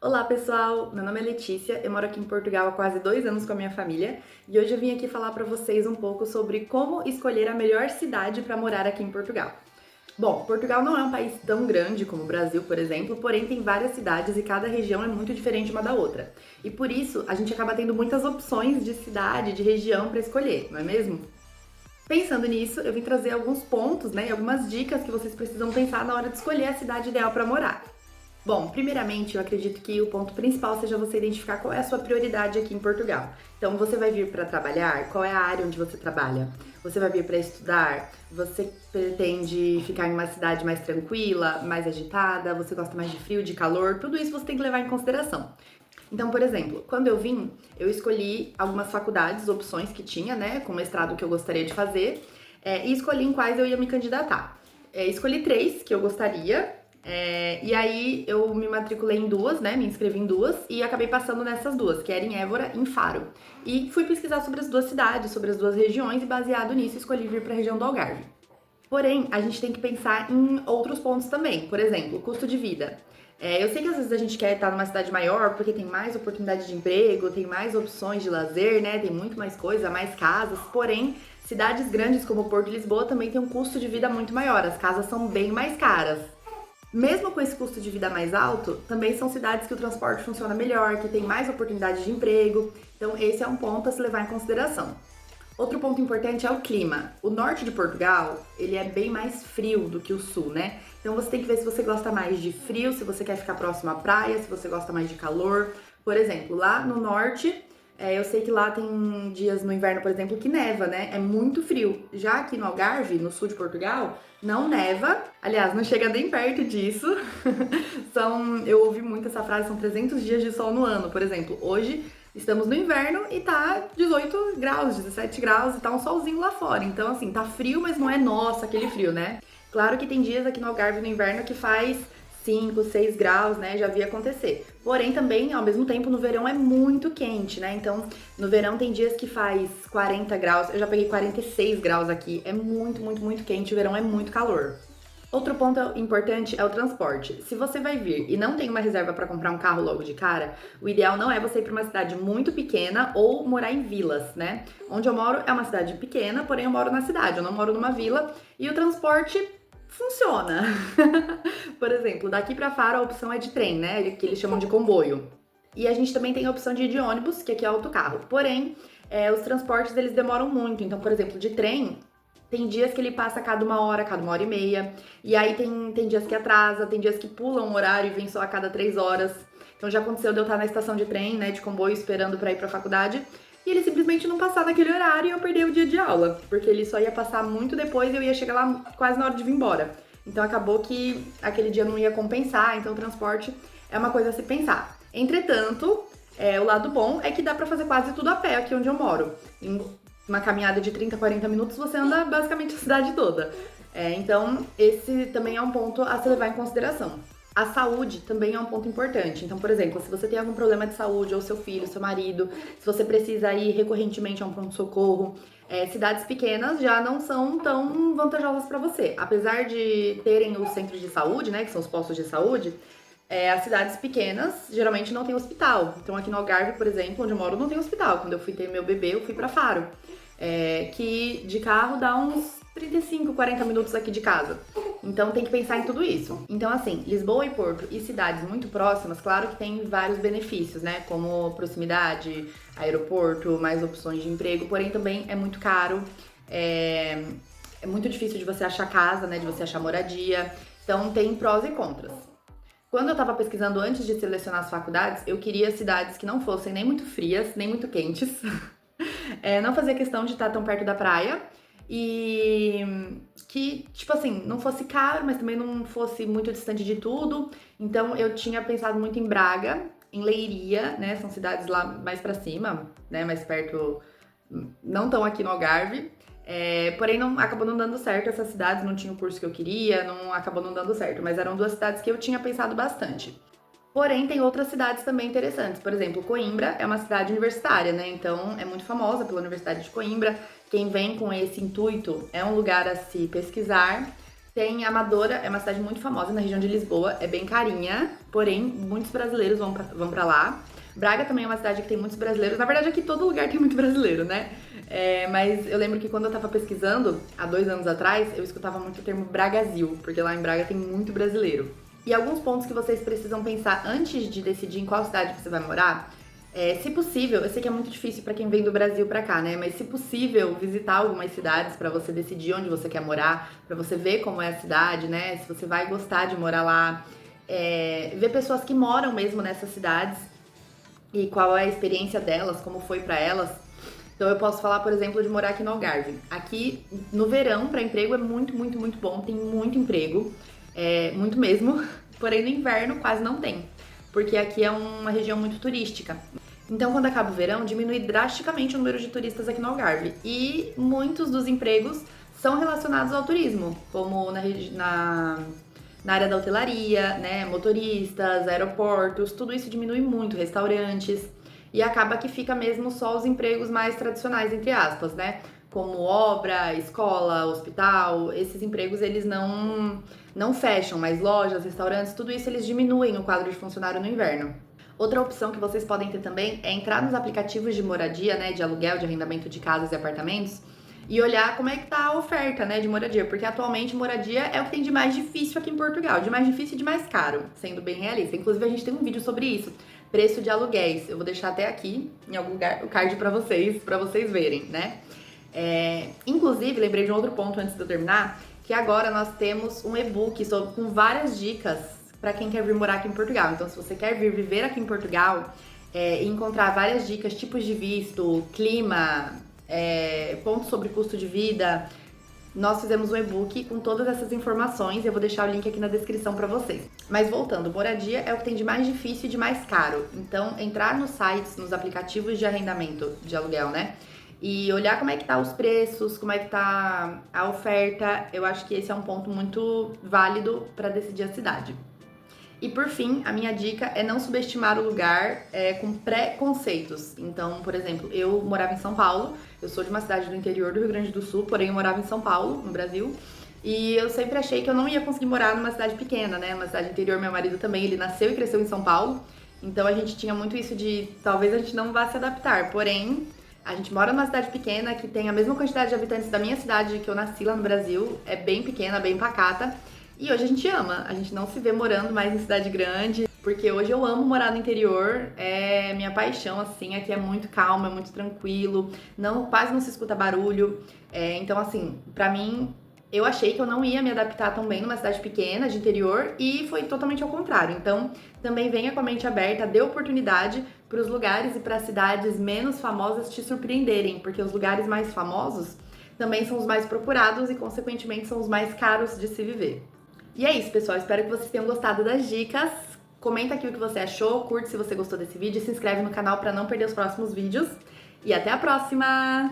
Olá pessoal, meu nome é Letícia, eu moro aqui em Portugal há quase 2 anos com a minha família e hoje eu vim aqui falar para vocês um pouco sobre como escolher a melhor cidade para morar aqui em Portugal. Bom, Portugal não é um país tão grande como o Brasil, por exemplo, porém tem várias cidades e cada região é muito diferente uma da outra. E por isso a gente acaba tendo muitas opções de cidade, de região para escolher, não é mesmo? Pensando nisso, eu vim trazer alguns pontos, né, e algumas dicas que vocês precisam pensar na hora de escolher a cidade ideal para morar. Bom, primeiramente, eu acredito que o ponto principal seja você identificar qual é a sua prioridade aqui em Portugal. Então, você vai vir para trabalhar? Qual é a área onde você trabalha? Você vai vir para estudar? Você pretende ficar em uma cidade mais tranquila, mais agitada? Você gosta mais de frio, de calor? Tudo isso você tem que levar em consideração. Então, por exemplo, quando eu vim, eu escolhi algumas faculdades, opções que tinha, né, com o mestrado que eu gostaria de fazer, e escolhi em quais eu ia me candidatar. Escolhi três que eu gostaria, e aí eu me matriculei em duas, né, me inscrevi em duas e acabei passando nessas duas, que era em Évora e em Faro. E fui pesquisar sobre as duas cidades, sobre as duas regiões e baseado nisso escolhi vir para a região do Algarve. Porém, a gente tem que pensar em outros pontos também. Por exemplo, o custo de vida. Eu sei que às vezes a gente quer estar numa cidade maior porque tem mais oportunidade de emprego, tem mais opções de lazer, né? Tem muito mais coisa, mais casas. Porém, cidades grandes como Porto e Lisboa também tem um custo de vida muito maior. As casas são bem mais caras. Mesmo com esse custo de vida mais alto, também são cidades que o transporte funciona melhor, que tem mais oportunidade de emprego. Então, esse é um ponto a se levar em consideração. Outro ponto importante é o clima. O norte de Portugal, ele é bem mais frio do que o sul, né? Então você tem que ver se você gosta mais de frio, se você quer ficar próximo à praia, se você gosta mais de calor. Por exemplo, lá no norte, eu sei que lá tem dias no inverno, por exemplo, que neva, né? É muito frio. Já aqui no Algarve, no sul de Portugal, não neva. Aliás, não chega nem perto disso. Eu ouvi muito essa frase, são 300 dias de sol no ano, por exemplo. Hoje estamos no inverno e tá 18 graus, 17 graus e tá um solzinho lá fora. Então, assim, tá frio, mas não é nossa aquele frio, né? Claro que tem dias aqui no Algarve no inverno que faz 5, 6 graus, né? Já vi acontecer. Porém, também, ao mesmo tempo, no verão é muito quente, né? Então, no verão tem dias que faz 40 graus. Eu já peguei 46 graus aqui. É muito, muito, muito quente. O verão é muito calor. Outro ponto importante é o transporte. Se você vai vir e não tem uma reserva para comprar um carro logo de cara, o ideal não é você ir para uma cidade muito pequena ou morar em vilas, né? Onde eu moro é uma cidade pequena, porém eu moro na cidade, eu não moro numa vila e o transporte funciona. Por exemplo, daqui para Faro a opção é de trem, né? Que eles chamam de comboio. E a gente também tem a opção de ir de ônibus, que aqui é autocarro. Porém, os transportes eles demoram muito. Então, por exemplo, de trem, tem dias que ele passa a cada uma hora e meia. E aí tem dias que atrasa, tem dias que pulam o horário e vem só a cada 3 horas. Então já aconteceu de eu estar na estação de trem, né, de comboio, esperando pra ir pra faculdade. E ele simplesmente não passar naquele horário e eu perder o dia de aula. Porque ele só ia passar muito depois e eu ia chegar lá quase na hora de vir embora. Então acabou que aquele dia não ia compensar, então o transporte é uma coisa a se pensar. Entretanto, o lado bom é que dá pra fazer quase tudo a pé aqui onde eu moro. Em uma caminhada de 30, 40 minutos, você anda basicamente a cidade toda. Então, esse também é um ponto a se levar em consideração. A saúde também é um ponto importante. Então, por exemplo, se você tem algum problema de saúde, ou seu filho, seu marido, se você precisa ir recorrentemente a um pronto-socorro, cidades pequenas já não são tão vantajosas para você. Apesar de terem os centros de saúde, né, que são os postos de saúde, as cidades pequenas geralmente não tem hospital. Então, aqui no Algarve, por exemplo, onde eu moro, não tem hospital. Quando eu fui ter meu bebê, eu fui para Faro, que de carro dá uns 35, 40 minutos aqui de casa. Então tem que pensar em tudo isso. Então, assim, Lisboa e Porto e cidades muito próximas, claro que tem vários benefícios, né? Como proximidade, aeroporto, mais opções de emprego, porém também é muito caro, é muito difícil de você achar casa, né? De você achar moradia. Então tem prós e contras. Quando eu tava pesquisando antes de selecionar as faculdades, eu queria cidades que não fossem nem muito frias, nem muito quentes. Não fazia questão de estar tão perto da praia e que, tipo assim, não fosse caro, mas também não fosse muito distante de tudo. Então eu tinha pensado muito em Braga, em Leiria, né? São cidades lá mais pra cima, né? Mais perto, não tão aqui no Algarve. Porém, acabou não dando certo essas cidades, não tinha o curso que eu queria, acabou não dando certo. Mas eram duas cidades que eu tinha pensado bastante. Porém, tem outras cidades também interessantes. Por exemplo, Coimbra é uma cidade universitária, né? Então, é muito famosa pela Universidade de Coimbra. Quem vem com esse intuito é um lugar a se pesquisar. Tem Amadora, é uma cidade muito famosa na região de Lisboa, é bem carinha, porém muitos brasileiros vão pra lá. Braga também é uma cidade que tem muitos brasileiros, na verdade aqui todo lugar tem muito brasileiro, né? Mas eu lembro que quando eu tava pesquisando, há 2 anos atrás, eu escutava muito o termo Bragazil, porque lá em Braga tem muito brasileiro. E alguns pontos que vocês precisam pensar antes de decidir em qual cidade você vai morar, se possível, eu sei que é muito difícil pra quem vem do Brasil pra cá, né? Mas se possível, visitar algumas cidades pra você decidir onde você quer morar, pra você ver como é a cidade, né? Se você vai gostar de morar lá, ver pessoas que moram mesmo nessas cidades e qual é a experiência delas, como foi pra elas. Então eu posso falar, por exemplo, de morar aqui no Algarve. Aqui no verão, pra emprego, é muito, muito, muito bom, tem muito emprego, muito mesmo, porém no inverno quase não tem, porque aqui é uma região muito turística. Então, quando acaba o verão, diminui drasticamente o número de turistas aqui no Algarve. E muitos dos empregos são relacionados ao turismo, como na área da hotelaria, né, motoristas, aeroportos, tudo isso diminui muito, restaurantes. E acaba que fica mesmo só os empregos mais tradicionais, entre aspas, né? Como obra, escola, hospital, esses empregos eles não fecham, mas lojas, restaurantes, tudo isso eles diminuem o quadro de funcionário no inverno. Outra opção que vocês podem ter também é entrar nos aplicativos de moradia, né, de aluguel, de arrendamento de casas e apartamentos e olhar como é que tá a oferta, né, de moradia, porque atualmente moradia é o que tem de mais difícil aqui em Portugal, de mais difícil e de mais caro, sendo bem realista. Inclusive a gente tem um vídeo sobre isso, preço de aluguéis. Eu vou deixar até aqui em algum lugar o card pra vocês verem, né? Inclusive, lembrei de um outro ponto antes de eu terminar, que agora nós temos um e-book com várias dicas para quem quer vir morar aqui em Portugal. Então, se você quer vir viver aqui em Portugal e encontrar várias dicas, tipos de visto, clima, pontos sobre custo de vida, nós fizemos um e-book com todas essas informações e eu vou deixar o link aqui na descrição para vocês. Mas voltando, moradia é o que tem de mais difícil e de mais caro. Então, entrar nos sites, nos aplicativos de arrendamento de aluguel, né? E olhar como é que tá os preços, como é que tá a oferta, eu acho que esse é um ponto muito válido para decidir a cidade. E por fim, a minha dica é não subestimar o lugar com preconceitos. Então, por exemplo, eu morava em São Paulo, eu sou de uma cidade do interior do Rio Grande do Sul, porém eu morava em São Paulo, no Brasil, e eu sempre achei que eu não ia conseguir morar numa cidade pequena, né? Uma cidade interior, meu marido também, ele nasceu e cresceu em São Paulo, então a gente tinha muito isso de talvez a gente não vá se adaptar, porém a gente mora numa cidade pequena que tem a mesma quantidade de habitantes da minha cidade que eu nasci lá no Brasil, é bem pequena, bem pacata. E hoje a gente ama, a gente não se vê morando mais em cidade grande, porque hoje eu amo morar no interior, é minha paixão, assim, aqui é muito calmo, é muito tranquilo, quase não se escuta barulho, então assim, pra mim, eu achei que eu não ia me adaptar tão bem numa cidade pequena, de interior, e foi totalmente ao contrário, então também venha com a mente aberta, dê oportunidade para os lugares e para as cidades menos famosas te surpreenderem, porque os lugares mais famosos também são os mais procurados e, consequentemente, são os mais caros de se viver. E é isso, pessoal. Espero que vocês tenham gostado das dicas. Comenta aqui o que você achou, curte se você gostou desse vídeo, se inscreve no canal para não perder os próximos vídeos. E até a próxima!